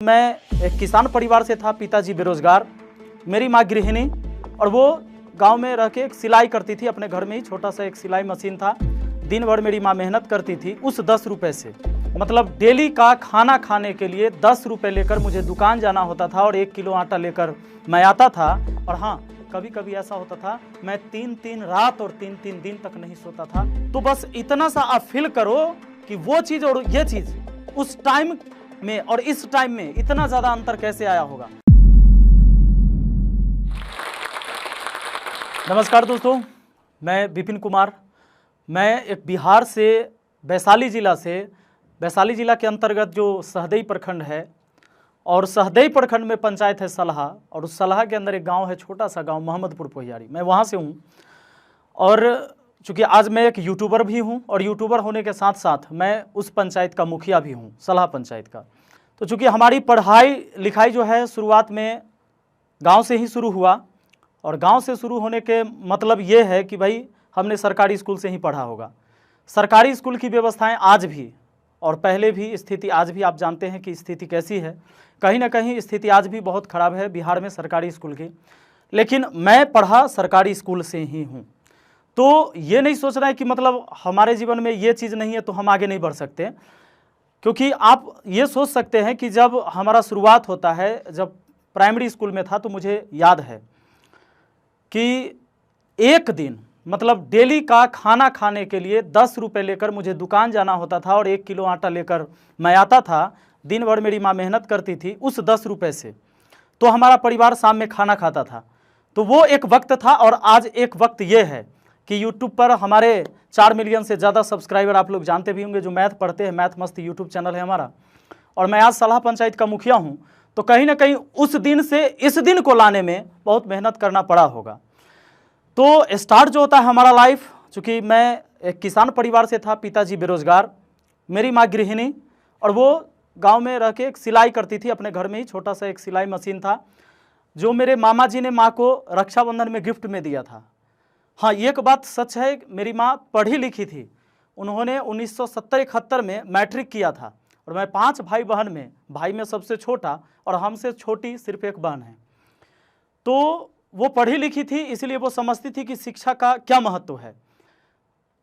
मैं एक किसान परिवार से था, पिताजी बेरोजगार, मेरी माँ गृहिणी, और वो गांव में रह के एक सिलाई करती थी। अपने घर में ही छोटा सा एक सिलाई मशीन था। दिन भर मेरी माँ मेहनत करती थी। उस 10 रुपये से मतलब डेली का खाना खाने के लिए 10 रुपये लेकर मुझे दुकान जाना होता था और 1 किलो आटा लेकर मैं आता था। और हाँ, कभी कभी ऐसा होता था मैं 3-3 रात और 3-3 दिन तक नहीं सोता था। तो बस इतना सा आप फील करो कि वो चीज़ और ये चीज़ उस टाइम में और इस टाइम में इतना ज्यादा अंतर कैसे आया होगा। नमस्कार दोस्तों, मैं विपिन कुमार। मैं एक बिहार से वैशाली जिला के अंतर्गत जो सहदेई प्रखंड है, और सहदेई प्रखंड में पंचायत है सलहा, और उस सलहा के अंदर एक गांव है, छोटा सा गांव मोहम्मदपुर पोहियारी। मैं वहां से हूं। और चूँकि आज मैं एक यूट्यूबर भी हूं, और यूट्यूबर होने के साथ साथ मैं उस पंचायत का मुखिया भी हूं, सलहा पंचायत का। तो चूँकि हमारी पढ़ाई लिखाई जो है शुरुआत में गांव से ही शुरू हुआ, और गांव से शुरू होने के मतलब ये है कि भाई हमने सरकारी स्कूल से ही पढ़ा होगा। सरकारी स्कूल की व्यवस्थाएं आज भी और पहले भी, स्थिति आज भी आप जानते हैं कि स्थिति कैसी है। कहीं ना कहीं स्थिति आज भी बहुत ख़राब है बिहार में सरकारी स्कूल की। लेकिन मैं पढ़ा सरकारी स्कूल से ही हूँ। तो ये नहीं सोचना है कि मतलब हमारे जीवन में ये चीज़ नहीं है तो हम आगे नहीं बढ़ सकते। क्योंकि आप ये सोच सकते हैं कि जब हमारा शुरुआत होता है, जब प्राइमरी स्कूल में था, तो मुझे याद है कि एक दिन मतलब डेली का खाना खाने के लिए 10 रुपये लेकर मुझे दुकान जाना होता था और 1 किलो आटा लेकर मैं आता था। दिन भर मेरी माँ मेहनत करती थी। उस 10 रुपये से तो हमारा परिवार शाम में खाना खाता था। तो वो एक वक्त था। और आज एक वक्त ये है कि यूट्यूब पर हमारे 4 मिलियन से ज़्यादा सब्सक्राइबर आप लोग जानते भी होंगे, जो मैथ पढ़ते हैं। मैथ मस्त यूट्यूब चैनल है हमारा, और मैं आज सलहा पंचायत का मुखिया हूँ। तो कहीं ना कहीं उस दिन से इस दिन को लाने में बहुत मेहनत करना पड़ा होगा। तो स्टार्ट जो होता है हमारा लाइफ, चूँकि मैं एक किसान परिवार से था, पिताजी बेरोजगार, मेरी माँ गृहिणी, और वो गाँव में रह के एक सिलाई करती थी। अपने घर में ही छोटा सा एक सिलाई मशीन था, जो मेरे मामा जी ने माँ को रक्षाबंधन में गिफ्ट में दिया था। हाँ, एक बात सच है, मेरी माँ पढ़ी लिखी थी। उन्होंने 1970-71 में मैट्रिक किया था। और मैं 5 भाई बहन में भाई में सबसे छोटा, और हमसे छोटी सिर्फ एक बहन है। तो वो पढ़ी लिखी थी, इसलिए वो समझती थी कि शिक्षा का क्या महत्व है।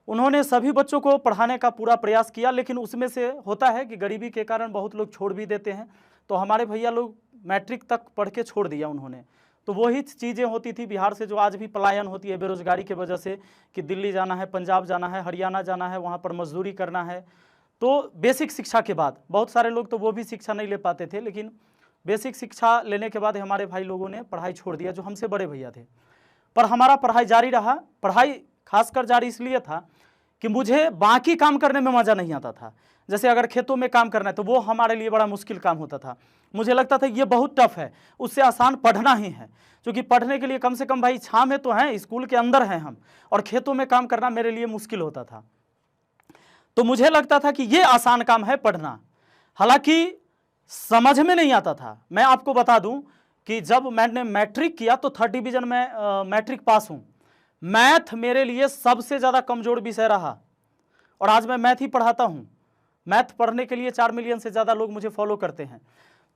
उन्होंने सभी बच्चों को पढ़ाने का पूरा प्रयास किया, लेकिन उसमें से होता है कि गरीबी के कारण बहुत लोग छोड़ भी देते हैं। तो हमारे भैया लोग मैट्रिक तक पढ़ के छोड़ दिया उन्होंने। तो वही चीज़ें होती थी बिहार से, जो आज भी पलायन होती है बेरोजगारी की वजह से, कि दिल्ली जाना है, पंजाब जाना है, हरियाणा जाना है, वहाँ पर मजदूरी करना है। तो बेसिक शिक्षा के बाद बहुत सारे लोग तो वो भी शिक्षा नहीं ले पाते थे, लेकिन बेसिक शिक्षा लेने के बाद हमारे भाई लोगों ने पढ़ाई छोड़ दिया, जो हमसे बड़े भैया थे। पर हमारा पढ़ाई जारी रहा। पढ़ाई खासकर जारी इसलिए था कि मुझे बाकी काम करने में मज़ा नहीं आता था। जैसे अगर खेतों में काम करना है तो वो हमारे लिए बड़ा मुश्किल काम होता था। मुझे लगता था ये बहुत टफ है, उससे आसान पढ़ना ही है। क्योंकि पढ़ने के लिए कम से कम भाई छाँव में तो हैं, स्कूल के अंदर हैं हम, और खेतों में काम करना मेरे लिए मुश्किल होता था। तो मुझे लगता था कि ये आसान काम है पढ़ना, हालांकि समझ में नहीं आता था। मैं आपको बता दूं कि जब मैंने मैट्रिक किया तो 3rd डिवीज़न में मैट्रिक पास हूं। मैथ मेरे लिए सबसे ज़्यादा कमज़ोर विषय रहा, और आज मैं मैथ ही पढ़ाता हूं। मैथ पढ़ने के लिए 4 मिलियन से ज़्यादा लोग मुझे फॉलो करते हैं।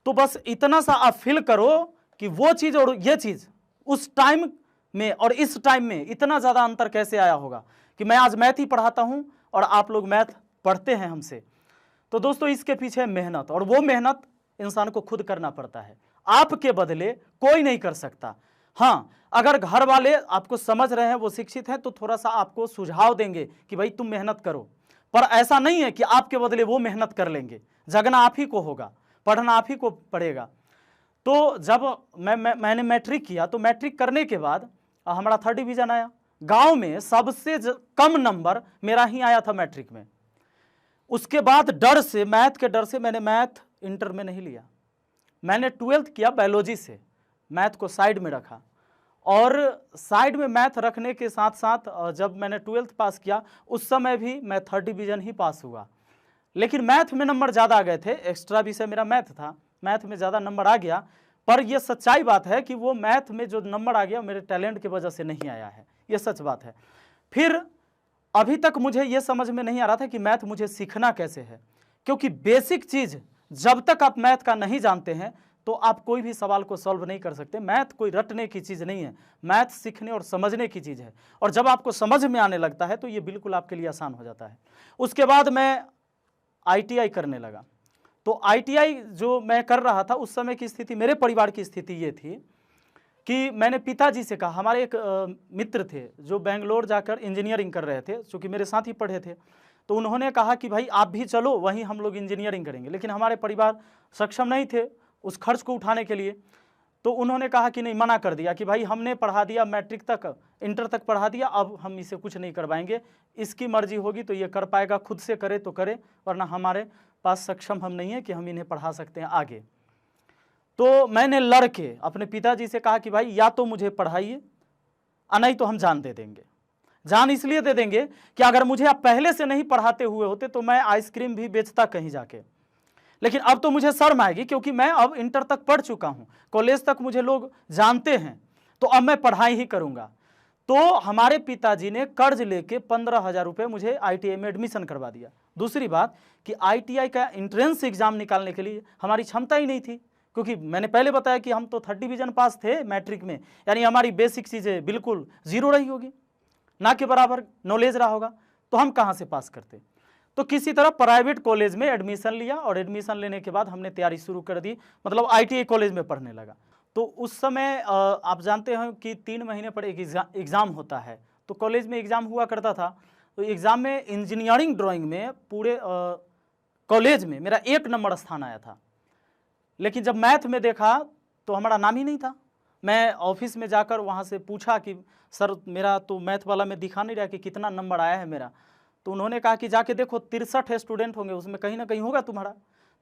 तो बस इतना सा आप फील करो कि वो चीज़ और ये चीज़ उस टाइम में और इस टाइम में इतना ज़्यादा अंतर कैसे आया होगा, कि मैं आज मैथ ही पढ़ाता हूँ और आप लोग मैथ पढ़ते हैं हमसे। तो दोस्तों, इसके पीछे मेहनत, और वो मेहनत इंसान को खुद करना पड़ता है। आपके बदले कोई नहीं कर सकता। हाँ, अगर घर वाले आपको समझ रहे हैं, वो शिक्षित हैं, तो थोड़ा सा आपको सुझाव देंगे कि भाई तुम मेहनत करो। पर ऐसा नहीं है कि आपके बदले वो मेहनत कर लेंगे। जगना आप ही को होगा, पढ़ना आप ही को पड़ेगा। तो जब मैंने मैट्रिक किया, तो मैट्रिक करने के बाद हमारा 3rd डिवीज़न आया। गाँव में सबसे कम नंबर मेरा ही आया था मैट्रिक में। उसके बाद डर से, मैथ के डर से, मैंने मैथ इंटर में नहीं लिया। मैंने 12th किया बायोलॉजी से, मैथ को साइड में रखा। और साइड में मैथ रखने के साथ साथ जब मैंने 12th पास किया, उस समय भी मैं 3rd डिवीज़न ही पास हुआ। लेकिन मैथ में नंबर ज़्यादा आ गए थे, एक्स्ट्रा विषय मेरा मैथ था, मैथ में ज़्यादा नंबर आ गया। पर यह सच्चाई बात है कि वो मैथ में जो नंबर आ गया मेरे टैलेंट की वजह से नहीं आया है, ये सच बात है। फिर अभी तक मुझे ये समझ में नहीं आ रहा था कि मैथ मुझे सीखना कैसे है, क्योंकि बेसिक चीज़ जब तक आप मैथ का नहीं जानते हैं तो आप कोई भी सवाल को सॉल्व नहीं कर सकते। मैथ कोई रटने की चीज़ नहीं है, मैथ सीखने और समझने की चीज़ है। और जब आपको समझ में आने लगता है तो ये बिल्कुल आपके लिए आसान हो जाता है। उसके बाद मैं ITI करने लगा। तो ITI जो मैं कर रहा था उस समय की स्थिति, मेरे परिवार की स्थिति ये थी कि मैंने पिताजी से कहा, हमारे एक मित्र थे जो बेंगलोर जाकर इंजीनियरिंग कर रहे थे, चूँकि मेरे साथ ही पढ़े थे, तो उन्होंने कहा कि भाई आप भी चलो, वहीं हम लोग इंजीनियरिंग करेंगे। लेकिन हमारे परिवार सक्षम नहीं थे उस खर्च को उठाने के लिए, तो उन्होंने कहा कि नहीं, मना कर दिया कि भाई हमने पढ़ा दिया, मैट्रिक तक, इंटर तक पढ़ा दिया, अब हम इसे कुछ नहीं करवाएंगे, इसकी मर्जी होगी तो ये कर पाएगा, खुद से करे तो करे, वरना हमारे पास सक्षम हम नहीं है कि हम इन्हें पढ़ा सकते हैं आगे। तो मैंने लड़ के अपने पिताजी से कहा कि भाई या तो मुझे पढ़ाइए, नहीं तो हम जान दे देंगे। जान इसलिए दे देंगे कि अगर मुझे आप पहले से नहीं पढ़ाते हुए होते तो मैं आइसक्रीम भी बेचता कहीं जाके, लेकिन अब तो मुझे शर्म आएगी क्योंकि मैं अब इंटर तक पढ़ चुका हूं, कॉलेज तक मुझे लोग जानते हैं, तो अब मैं पढ़ाई ही करूंगा। तो हमारे पिताजी ने कर्ज लेके 15,000 रुपये मुझे ITI में एडमिशन करवा दिया। दूसरी बात कि ITI का एंट्रेंस एग्जाम निकालने के लिए हमारी क्षमता ही नहीं थी, क्योंकि मैंने पहले बताया कि हम तो 3rd डिवीजन पास थे मैट्रिक में, यानी हमारी बेसिक चीज़ें बिल्कुल जीरो रही होगी, ना के बराबर नॉलेज रहा होगा, तो हम कहाँ से पास करते। तो किसी तरह प्राइवेट कॉलेज में एडमिशन लिया और एडमिशन लेने के बाद हमने तैयारी शुरू कर दी, मतलब ITI कॉलेज में पढ़ने लगा। तो उस समय आप जानते हैं कि 3 महीने पर एक एग्ज़ाम होता है, तो कॉलेज में एग्ज़ाम हुआ करता था। तो एग्ज़ाम में इंजीनियरिंग ड्राइंग में पूरे कॉलेज में मेरा 1 नंबर स्थान आया था, लेकिन जब मैथ में देखा तो हमारा नाम ही नहीं था। मैं ऑफिस में जाकर वहाँ से पूछा कि सर मेरा तो मैथ वाला में दिखा नहीं रहा कि कितना नंबर आया है मेरा। तो उन्होंने कहा कि जाके देखो 63 स्टूडेंट होंगे, उसमें कहीं ना कहीं होगा तुम्हारा।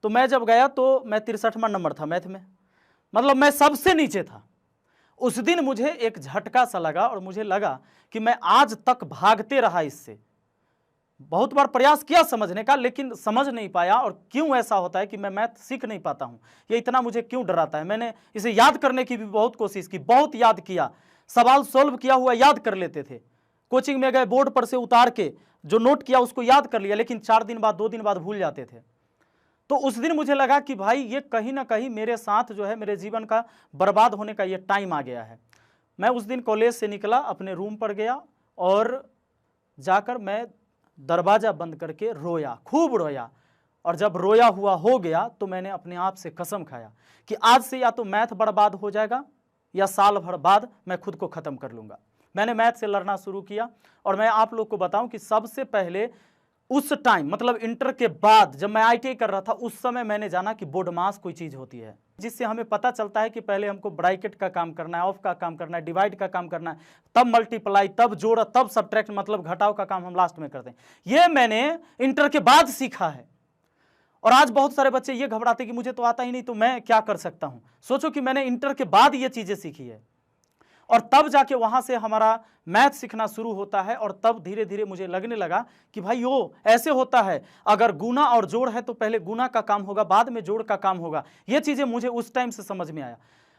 तो मैं जब गया तो मैं 63वां नंबर था मैथ में, मतलब मैं सबसे नीचे था। उस दिन मुझे एक झटका सा लगा और मुझे लगा कि मैं आज तक भागते रहा इससे, बहुत बार प्रयास किया समझने का, लेकिन समझ नहीं पाया। और क्यों ऐसा होता है कि मैं मैथ सीख नहीं पाता हूँ, ये इतना मुझे क्यों डराता है। मैंने इसे याद करने की भी बहुत कोशिश की, बहुत याद किया, सवाल सॉल्व किया हुआ याद कर लेते थे, कोचिंग में गए बोर्ड पर से उतार के जो नोट किया उसको याद कर लिया, लेकिन 4 दिन बाद 2 दिन बाद भूल जाते थे। तो उस दिन मुझे लगा कि भाई ये कहीं ना कहीं मेरे साथ जो है मेरे जीवन का बर्बाद होने का ये टाइम आ गया है। मैं उस दिन कॉलेज से निकला, अपने रूम पर गया और जाकर मैं दरवाज़ा बंद करके रोया, खूब रोया। और जब रोया हुआ हो गया तो मैंने अपने आप से कसम खाया कि आज से या तो मैथ बर्बाद हो जाएगा या साल भर बाद मैं खुद को ख़त्म कर लूँगा। मैंने मैथ से लड़ना शुरू किया। और मैं आप लोग को बताऊं कि सबसे पहले उस टाइम, मतलब इंटर के बाद जब मैं ITI कर रहा था, उस समय मैंने जाना कि बोर्ड मास कोई चीज़ होती है, जिससे हमें पता चलता है कि पहले हमको ब्रैकेट का काम करना है, ऑफ का काम करना है, डिवाइड का काम करना है, तब मल्टीप्लाई, तब जोड़, तब सब्ट्रैक्ट, मतलब घटाव का काम हम लास्ट में करते हैं। ये मैंने इंटर के बाद सीखा है। और आज बहुत सारे बच्चे ये घबराते कि मुझे तो आता ही नहीं तो मैं क्या कर सकता हूँ। सोचो कि मैंने इंटर के बाद ये चीज़ें सीखी है और तब जाके वहाँ से हमारा मैथ सीखना शुरू होता है। और तब धीरे धीरे मुझे लगने लगा कि भाई यो ऐसे होता है, अगर गुना और जोड़ है तो पहले गुना का काम होगा, बाद में जोड़ का काम होगा। ये चीज़ें मुझे उस टाइम से समझ में आया।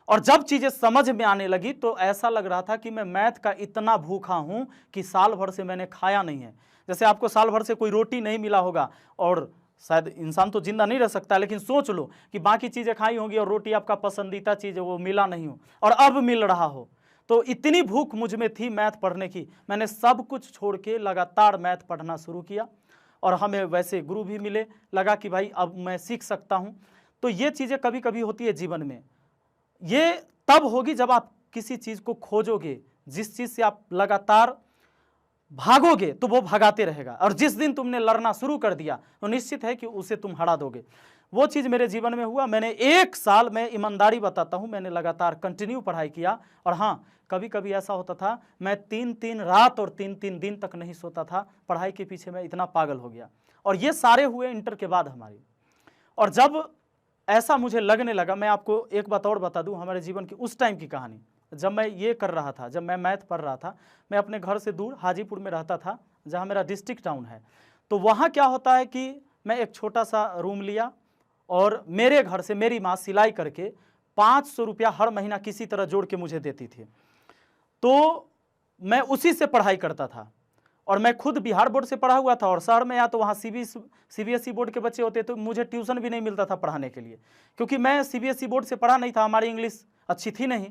और जब चीज़ें समझ में आने लगी तो ऐसा लग रहा था कि मैं मैथ का इतना भूखा हूँ कि साल भर से मैंने खाया नहीं है। जैसे आपको साल भर से कोई रोटी नहीं मिला होगा, और शायद इंसान तो जिंदा नहीं रह सकता, लेकिन सोच लो कि बाकी चीज़ें खाई होंगी और रोटी आपका पसंदीदा चीज़ है वो मिला नहीं हो और अब मिल रहा हो। तो इतनी भूख मुझ में थी मैथ पढ़ने की, मैंने सब कुछ छोड़ के लगातार मैथ पढ़ना शुरू किया। और हमें वैसे गुरु भी मिले, लगा कि भाई अब मैं सीख सकता हूँ। तो ये चीज़ें कभी कभी होती है जीवन में, ये तब होगी जब आप किसी चीज़ को खोजोगे, जिस चीज़ से आप लगातार भागोगे तो वो भगाते रहेगा, और जिस दिन तुमने लड़ना शुरू कर दिया तो निश्चित है कि उसे तुम हरा दोगे। वो चीज़ मेरे जीवन में हुआ। मैंने 1 साल, मैं ईमानदारी बताता हूँ, मैंने लगातार कंटिन्यू पढ़ाई किया। और हाँ, कभी कभी ऐसा होता था मैं 3-3 रात और 3-3 दिन तक नहीं सोता था, पढ़ाई के पीछे मैं इतना पागल हो गया। और ये सारे हुए इंटर के बाद हमारी। और जब ऐसा मुझे लगने लगा, मैं आपको एक बात और बता दूं, हमारे जीवन की उस टाइम की कहानी। जब मैं ये कर रहा था, जब मैं मैथ पढ़ रहा था, मैं अपने घर से दूर हाजीपुर में रहता था, जहाँ मेरा डिस्ट्रिक्ट टाउन है। तो वहाँ क्या होता है कि मैं एक छोटा सा रूम लिया और मेरे घर से मेरी माँ सिलाई करके 500 रुपया हर महीना किसी तरह जोड़ के मुझे देती थी। तो मैं उसी से पढ़ाई करता था। और मैं खुद बिहार बोर्ड से पढ़ा हुआ था, और शहर में या तो वहाँ सीबीएसई बोर्ड के बच्चे होते, तो मुझे ट्यूशन भी नहीं मिलता था पढ़ाने के लिए, क्योंकि मैं सीबीएसई बोर्ड से पढ़ा नहीं था, हमारी इंग्लिश अच्छी थी नहीं,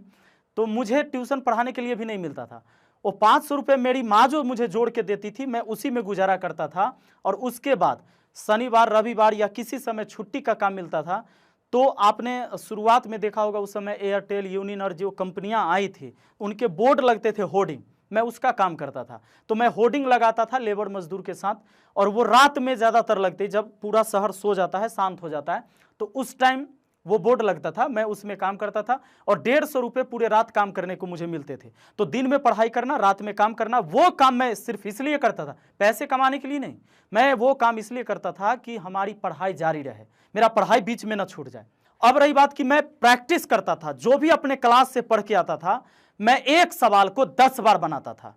तो मुझे ट्यूशन पढ़ाने के लिए भी नहीं मिलता था। वो 500 रुपये मेरी माँ जो मुझे जोड़ के देती थी, मैं उसी में गुजारा करता था। और उसके बाद शनिवार रविवार या किसी समय छुट्टी का काम मिलता था, तो आपने शुरुआत में देखा होगा उस समय एयरटेल, यूनियन और जो कंपनियां आई थी उनके बोर्ड लगते थे होर्डिंग, मैं उसका काम करता था। तो मैं होर्डिंग लगाता था लेबर मजदूर के साथ, और वो रात में ज़्यादातर लगते, जब पूरा शहर सो जाता है, शांत हो जाता है, तो उस टाइम वो बोर्ड लगता था, मैं उसमें काम करता था। और 150 रुपये पूरे रात काम करने को मुझे मिलते थे। तो दिन में पढ़ाई करना, रात में काम करना, वो काम मैं सिर्फ इसलिए करता था, पैसे कमाने के लिए नहीं, मैं वो काम इसलिए करता था कि हमारी पढ़ाई जारी रहे, मेरा पढ़ाई बीच में न छूट जाए। अब रही बात कि मैं प्रैक्टिस करता था, जो भी अपने क्लास से पढ़ के आता था, मैं एक सवाल को 10 बार बनाता था।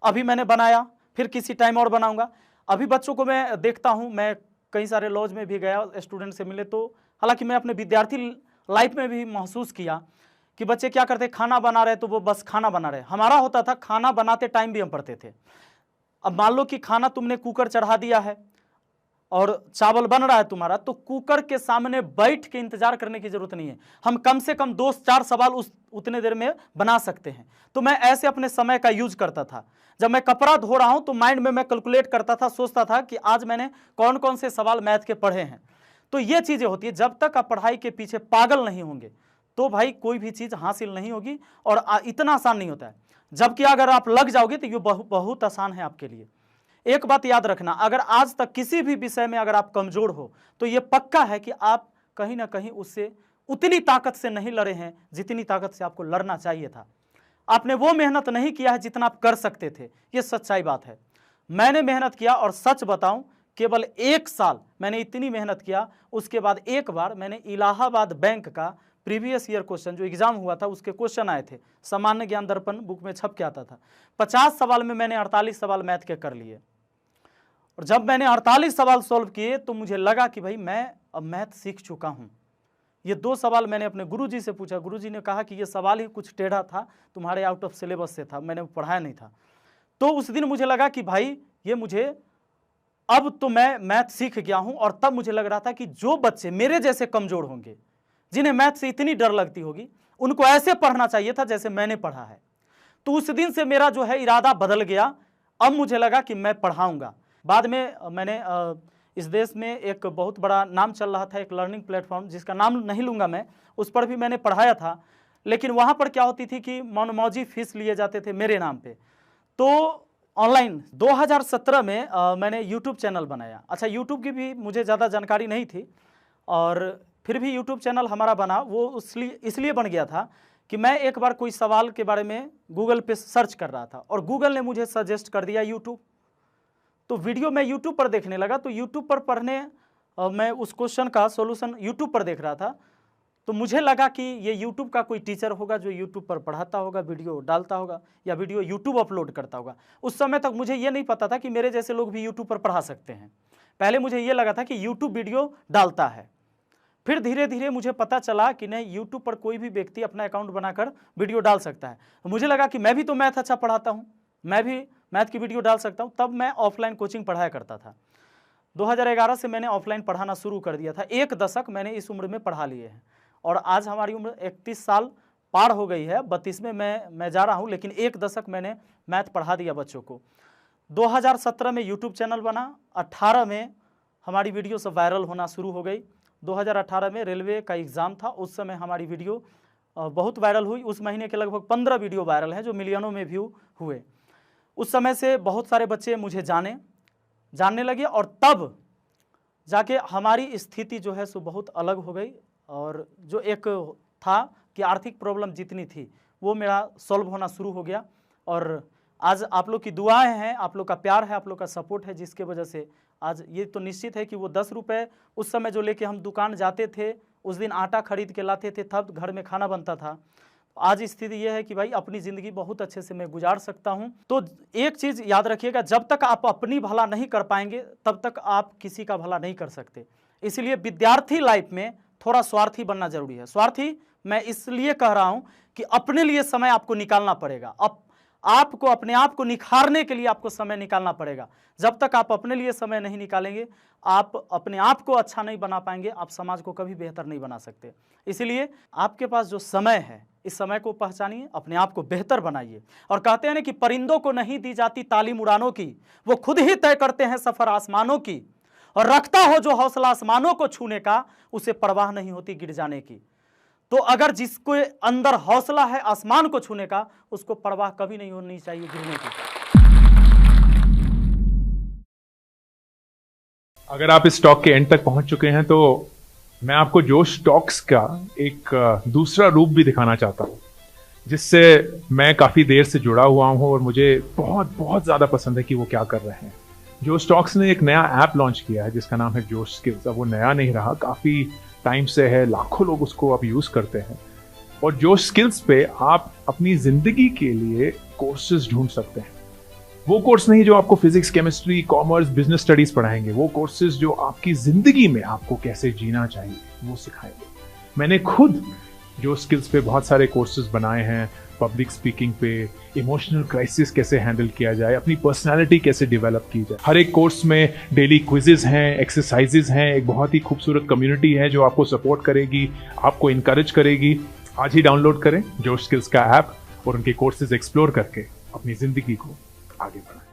अभी मैंने बनाया, फिर किसी टाइम और बनाऊंगा। अभी बच्चों को मैं देखता हूं, मैं कई सारे लॉज में भी गया, स्टूडेंट से मिले, तो हालांकि मैं अपने विद्यार्थी लाइफ में भी महसूस किया कि बच्चे क्या करते, खाना बना रहे तो वो बस खाना बना रहे। हमारा होता था खाना बनाते टाइम भी हम पढ़ते थे। अब मान लो कि खाना तुमने कुकर चढ़ा दिया है और चावल बन रहा है तुम्हारा, तो कुकर के सामने बैठ के इंतजार करने की जरूरत नहीं है, हम कम से कम 2-4 सवाल उतने देर में बना सकते हैं। तो मैं ऐसे अपने समय का यूज करता था। जब मैं कपड़ा धो रहा हूं तो माइंड में मैं कैलकुलेट करता था, सोचता था कि आज मैंने कौन कौन से सवाल मैथ के पढ़े हैं। तो ये चीजें होती है, जब तक आप पढ़ाई के पीछे पागल नहीं होंगे तो भाई कोई भी चीज हासिल नहीं होगी, और इतना आसान नहीं होता है। जबकि अगर आप लग जाओगे तो ये बहुत आसान है आपके लिए। एक बात याद रखना, अगर आज तक किसी भी विषय में अगर आप कमजोर हो तो यह पक्का है कि आप कहीं ना कहीं उससे उतनी ताकत से नहीं लड़े हैं जितनी ताकत से आपको लड़ना चाहिए था। आपने वो मेहनत नहीं किया है जितना आप कर सकते थे, ये सच्चाई बात है। मैंने मेहनत किया, और सच बताऊं केवल 1 साल मैंने इतनी मेहनत किया, उसके बाद एक बार मैंने इलाहाबाद बैंक का प्रीवियस ईयर क्वेश्चन जो एग्जाम हुआ था उसके क्वेश्चन आए थे, सामान्य ज्ञान दर्पण बुक में छप के आता था, 50 सवाल में मैंने 48 सवाल मैथ के कर लिए। और जब मैंने 48 सवाल सॉल्व किए तो मुझे लगा कि भाई मैं अब मैथ सीख चुका हूं। ये 2 सवाल मैंने अपने गुरुजी से पूछा, गुरुजी ने कहा कि ये सवाल ही कुछ टेढ़ा था, तुम्हारे आउट ऑफ सिलेबस से था, मैंने पढ़ाया नहीं था। तो उस दिन मुझे लगा कि भाई ये मुझे, अब तो मैं मैथ सीख गया हूं। और तब मुझे लग रहा था कि जो बच्चे मेरे जैसे कमजोर होंगे, जिन्हें मैथ से इतनी डर लगती होगी, उनको ऐसे पढ़ना चाहिए था जैसे मैंने पढ़ा है। तो उस दिन से मेरा जो है इरादा बदल गया। अब मुझे लगा कि मैं पढ़ाऊंगा। बाद में मैंने इस देश में एक बहुत बड़ा नाम चल रहा था, एक लर्निंग प्लेटफॉर्म जिसका नाम नहीं लूंगा मैं, उस पर भी मैंने पढ़ाया था। लेकिन वहाँ पर क्या होती थी कि मनमौजी फीस लिए जाते थे मेरे नाम पे। तो ऑनलाइन 2017 में मैंने यूट्यूब चैनल बनाया। अच्छा, यूट्यूब की भी मुझे ज़्यादा जानकारी नहीं थी, और फिर भी यूट्यूब चैनल हमारा बना। वो इसलिए बन गया था कि मैं एक बार कोई सवाल के बारे में गूगल पे सर्च कर रहा था, और गूगल ने मुझे सजेस्ट कर दिया यूट्यूब। तो वीडियो मैं यूट्यूब पर देखने लगा। तो यूट्यूब पर पढ़ने मैं उस क्वेश्चन का सॉल्यूशन यूट्यूब पर देख रहा था। तो मुझे लगा कि ये यूट्यूब का कोई टीचर होगा जो यूट्यूब पर पढ़ाता होगा, वीडियो डालता होगा, या वीडियो यूट्यूब अपलोड करता होगा। उस समय तक मुझे ये नहीं पता था कि मेरे जैसे लोग भी यूट्यूब पर पढ़ा सकते हैं। पहले मुझे ये लगा था कि यूट्यूब वीडियो डालता है। फिर धीरे धीरे मुझे पता चला कि नहीं, यूट्यूब पर कोई भी व्यक्ति अपना अकाउंट बनाकर वीडियो डाल सकता है। मुझे लगा कि मैं भी तो मैथ अच्छा पढ़ाता हूँ, मैं भी मैथ की वीडियो डाल सकता हूँ। तब मैं ऑफलाइन कोचिंग पढ़ाया करता था। 2011 से मैंने ऑफलाइन पढ़ाना शुरू कर दिया था। 1 दशक मैंने इस उम्र में पढ़ा लिए हैं, और आज हमारी उम्र 31 साल पार हो गई है, 32वें मैं जा रहा हूँ, लेकिन 1 दशक मैंने मैथ पढ़ा दिया बच्चों को। 2017 में यूट्यूब चैनल बना, 18 में हमारी वीडियो सब वायरल होना शुरू हो गई। 2018 में रेलवे का एग्ज़ाम था, उस समय हमारी वीडियो बहुत वायरल हुई। उस महीने के लगभग 15 वीडियो वायरल हैं जो मिलियनों में व्यू हुए। उस समय से बहुत सारे बच्चे मुझे जानने लगे, और तब जाके हमारी स्थिति जो है सो बहुत अलग हो गई। और जो एक था कि आर्थिक प्रॉब्लम जितनी थी वो मेरा सॉल्व होना शुरू हो गया। और आज आप लोग की दुआएं हैं, आप लोग का प्यार है, आप लोग का सपोर्ट है, जिसके वजह से आज ये तो निश्चित है कि वो 10 रुपये उस समय जो लेके हम दुकान जाते थे, उस दिन आटा खरीद के लाते थे, तब घर में खाना बनता था। आज स्थिति ये है कि भाई अपनी ज़िंदगी बहुत अच्छे से मैं गुजार सकता हूँ। तो एक चीज़ याद रखिएगा, जब तक आप अपनी भला नहीं कर पाएंगे तब तक आप किसी का भला नहीं कर सकते। इसलिए विद्यार्थी लाइफ में थोड़ा स्वार्थी बनना जरूरी है। स्वार्थी मैं इसलिए कह रहा हूँ कि अपने लिए समय आपको निकालना पड़ेगा। आपको अपने आप को निखारने के लिए आपको समय निकालना पड़ेगा। जब तक आप अपने लिए समय नहीं निकालेंगे, आप अपने आप को अच्छा नहीं बना पाएंगे, आप समाज को कभी बेहतर नहीं बना सकते। इसीलिए आपके पास जो समय है, इस समय को पहचानिए, अपने आप को बेहतर बनाइए। और कहते हैं ना कि परिंदों को नहीं दी जाती तालीम उड़ानों की, वो खुद ही तय करते हैं सफर आसमानों की। और रखता हो जो हौसला आसमानों को छूने का, उसे परवाह नहीं होती गिर जाने की। तो अगर जिसको अंदर हौसला है आसमान को छूने का, उसको परवाह कभी नहीं होनी चाहिए गिरने की। अगर आप इस टॉक के एंड तक पहुंच चुके हैं तो मैं आपको जोश टॉक्स का एक दूसरा रूप भी दिखाना चाहता हूं, जिससे मैं काफ़ी देर से जुड़ा हुआ हूं और मुझे बहुत बहुत ज़्यादा पसंद है कि वो क्या कर रहे हैं। जोश टॉक्स ने एक नया ऐप लॉन्च किया है जिसका नाम है जोश स्किल्स। अब वो नया नहीं रहा, काफ़ी टाइम से है, लाखों लोग उसको अब यूज़ करते हैं। और जोश स्किल्स पे आप अपनी ज़िंदगी के लिए कोर्सेज ढूंढ सकते हैं। वो कोर्स नहीं जो आपको physics, chemistry, commerce, business studies पढ़ाएंगे, वो कोर्सेज जो आपकी जिंदगी में आपको कैसे जीना चाहिए वो सिखाएंगे। मैंने खुद जो स्किल्स पे बहुत सारे कोर्सेज बनाए हैं, पब्लिक स्पीकिंग पे, इमोशनल क्राइसिस कैसे हैंडल किया जाए, अपनी पर्सनालिटी कैसे डेवलप की जाए। हर एक कोर्स में डेली क्विजेज हैं, एक्सरसाइजेज हैं, एक बहुत ही खूबसूरत कम्युनिटी है जो आपको सपोर्ट करेगी, आपको इनकरेज करेगी। आज ही डाउनलोड करें जोश स्किल्स का ऐप और उनके कोर्सेज एक्सप्लोर करके अपनी जिंदगी को आगे बढ़ाएं।